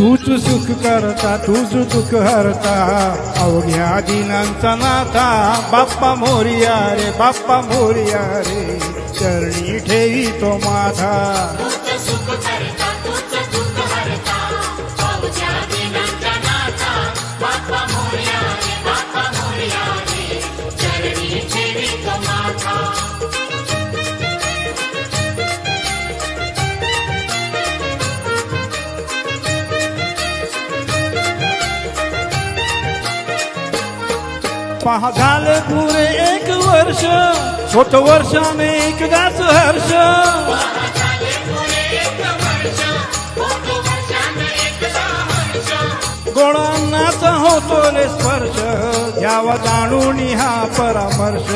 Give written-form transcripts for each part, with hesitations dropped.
तूच सुख करता तूच दुःख हरता अवघ्या दिनांचा नाथा बाप्पा मोरया रे बाप्पा मोरया रे चरणी ठेवी तो माझा पहा झालं पुरे एक वर्ष छोट वर्षाने एकदाच हर्ष गोळांनाचा होतो रे स्पर्श घ्यावा जाणून हा परामर्श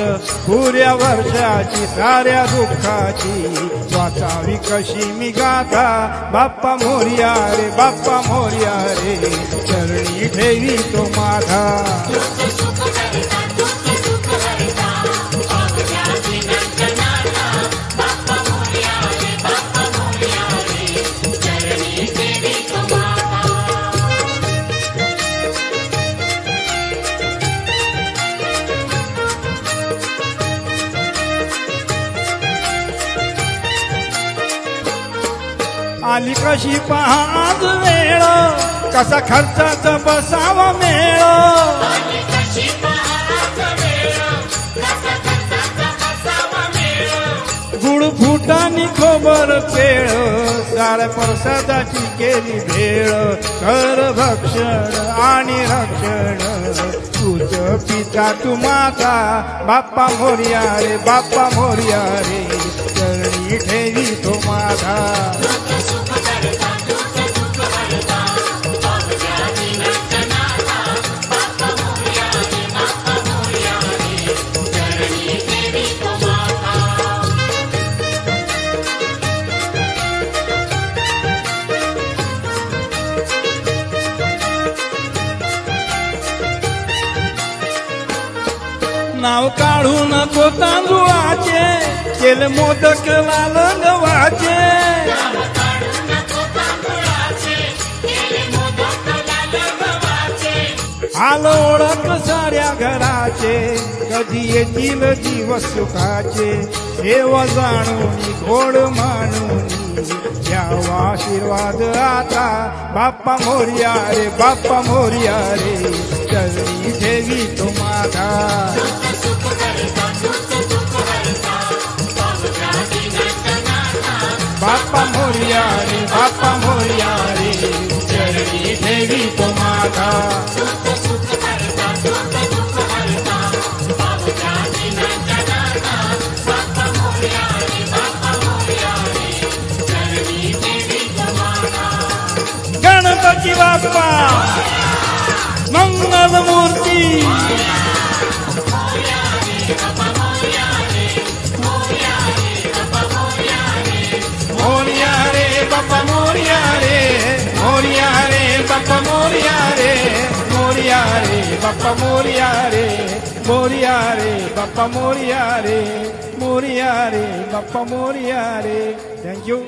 पुऱ्या वर्षाची साऱ्या दुःखाची वाचावी कशी मी गाथा बाप्पा मोरया रे बाप्पा मोरया रे चरणी ठेवी तो माझा आली कशी पहा आज वेळ कसा खर्चाचा बसावा मेळ गुड फुटानी खोबर पेळ साऱ्या प्रसादाची केली भेळ कर भक्षण आणि रक्षण तूच पिता तू माता बाप्पा मोरया रे बाप्पा मोरया रे चरणी ठेवी तो माझा नाव काढू नको तांदुळाचे केले मोदक लाल गव्हाचे आलं ओळख साऱ्या घराचे कधी येतील दिवस सुखाचे सेवा जाणून गोड मानून द्यावा आशीर्वाद आता बाप्पा मोरया रे बाप्पा मोरया रे चरणी ठेवी तो माझा बाप्पा मोरया रे बाप्पा मोरया रे चरणी ठेवी तो माझा गणपती बाप्पा मंगल मूर्ती मोरया रे बाप्पा मोरया रे मोरया रे बाप्पा मोरया रे मोरया रे बाप्पा मोरया रे मोरया रे बाप्पा मोरया रे मोरया रे बाप्पा मोरया रे थँक्यू